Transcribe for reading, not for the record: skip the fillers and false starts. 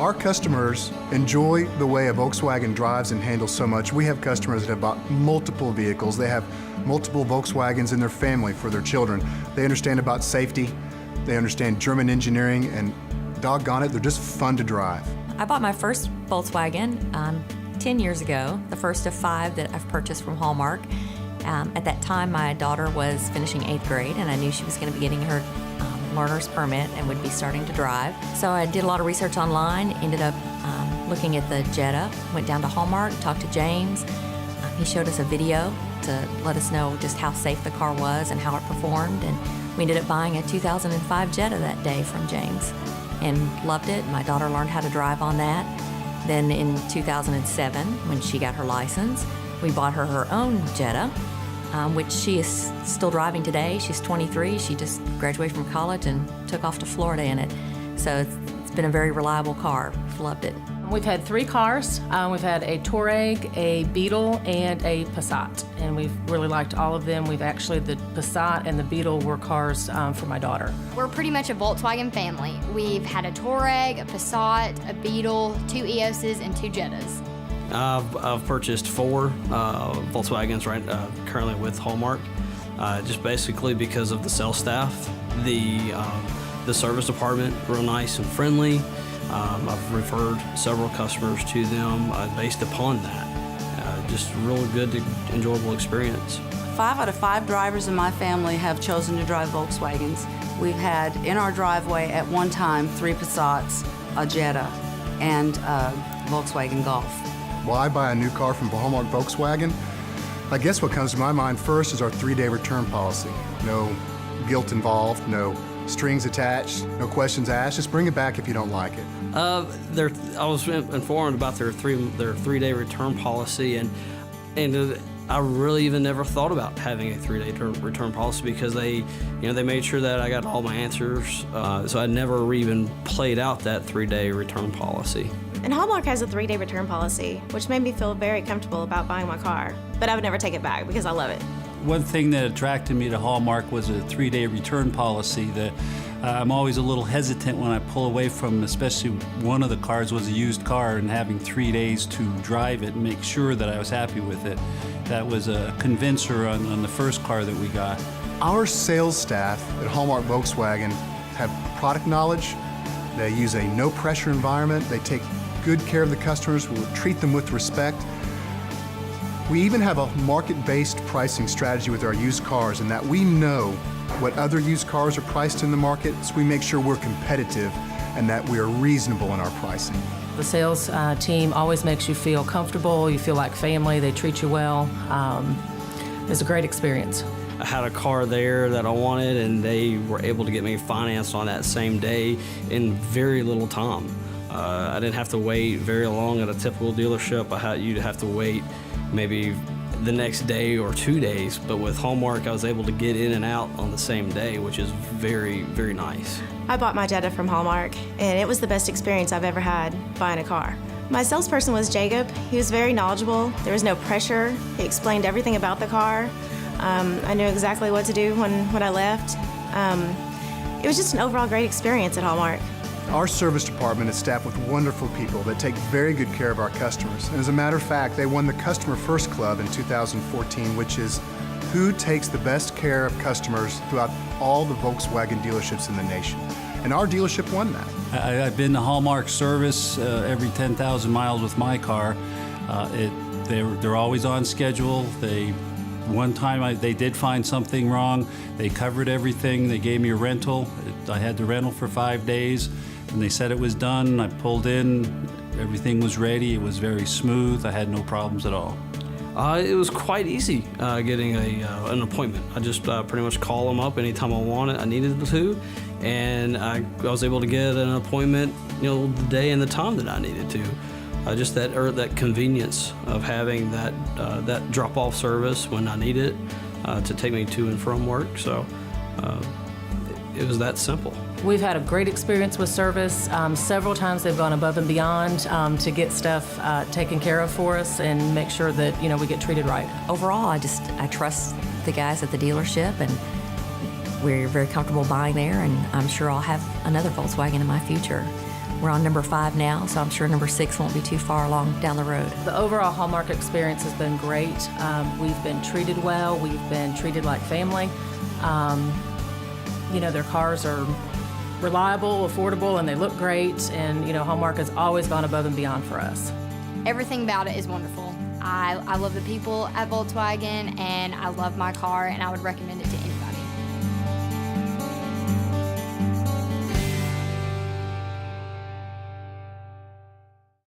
Our customers enjoy the way a Volkswagen drives and handles so much. We have customers that have bought multiple vehicles. They have multiple Volkswagens in their family for their children. They understand about safety. They understand German engineering, and doggone it, they're just fun to drive. I bought my first Volkswagen 10 years ago, the first of 5 that I've purchased from Hallmark. At that time, my daughter was finishing 8th grade, and I knew she was going to be getting her learner's permit and would be starting to drive. So I did a lot of research online, ended up looking at the Jetta, went down to Hallmark, talked to James. He showed us a video to let us know just how safe the car was and how it performed, and we ended up buying a 2005 Jetta that day from James and loved it. My daughter learned how to drive on that. Then in 2007, when she got her license, we bought her her own Jetta, which she is still driving today. She's 23. She just graduated from college and took off to Florida in it. So it's been a very reliable car. We've loved it. We've had 3 cars. We've had a Touareg, a Beetle, and a Passat, and we've really liked all of them. The Passat and the Beetle were cars for my daughter. We're pretty much a Volkswagen family. We've had a Touareg, a Passat, a Beetle, 2 Eoses, and 2 Jettas. I've purchased 4 Volkswagens currently with Hallmark, just basically because of the sales staff, the service department, real nice and friendly. I've referred several customers to them based upon that. Just real good, enjoyable experience. 5 out of 5 drivers in my family have chosen to drive Volkswagens. We've had in our driveway at one time 3 Passats, a Jetta, and a Volkswagen Golf. Why buy a new car from Hallmark Volkswagen? I guess what comes to my mind first is our 3-day return policy. No guilt involved, no strings attached, no questions asked. Just bring it back if you don't like it. I was informed about their 3-day return policy, and I really even never thought about having a 3-day return policy because they made sure that I got all my answers. So I never even played out that 3-day return policy. And Hallmark has a 3-day return policy, which made me feel very comfortable about buying my car. But I would never take it back because I love it. One thing that attracted me to Hallmark was a 3-day return policy that I'm always a little hesitant when I pull away from, especially one of the cars was a used car, and having 3 days to drive it and make sure that I was happy with it. That was a convincer on the first car that we got. Our sales staff at Hallmark Volkswagen have product knowledge. They use a no-pressure environment. They take good care of the customers. We treat them with respect. We even have a market-based pricing strategy with our used cars, in that we know what other used cars are priced in the market, so we make sure we're competitive and that we are reasonable in our pricing. The sales team always makes you feel comfortable. You feel like family. They treat you well. It's a great experience. I had a car there that I wanted, and they were able to get me financed on that same day in very little time. I didn't have to wait very long at a typical dealership. You'd have to wait maybe the next day or 2 days, but with Hallmark I was able to get in and out on the same day, which is very, very nice. I bought my Jetta from Hallmark, and it was the best experience I've ever had buying a car. My salesperson was Jacob. He was very knowledgeable. There was no pressure. He explained everything about the car. I knew exactly what to do when I left. It was just an overall great experience at Hallmark. Our service department is staffed with wonderful people that take very good care of our customers. And as a matter of fact, they won the Customer First Club in 2014, which is who takes the best care of customers throughout all the Volkswagen dealerships in the nation. And our dealership won that. I've been to Hallmark service every 10,000 miles with my car. They're always on schedule. One time they did find something wrong. They covered everything. They gave me a rental. I had the rental for 5 days. When they said it was done, I pulled in. Everything was ready. It was very smooth. I had no problems at all. It was quite easy getting an appointment. I just pretty much call them up anytime I needed to, and I was able to get an appointment, the day and the time that I needed to. Just that convenience of having that drop-off service when I need it to take me to and from work. So it was that simple. We've had a great experience with service. Several times they've gone above and beyond to get stuff taken care of for us and make sure that we get treated right. Overall, I trust the guys at the dealership, and we're very comfortable buying there, and I'm sure I'll have another Volkswagen in my future. We're on number 5 now, so I'm sure number 6 won't be too far along down the road. The overall Hallmark experience has been great. We've been treated well. We've been treated like family. Their cars are reliable, affordable, and they look great. And, Hallmark has always gone above and beyond for us. Everything about it is wonderful. I love the people at Volkswagen, and I love my car, and I would recommend it to anybody.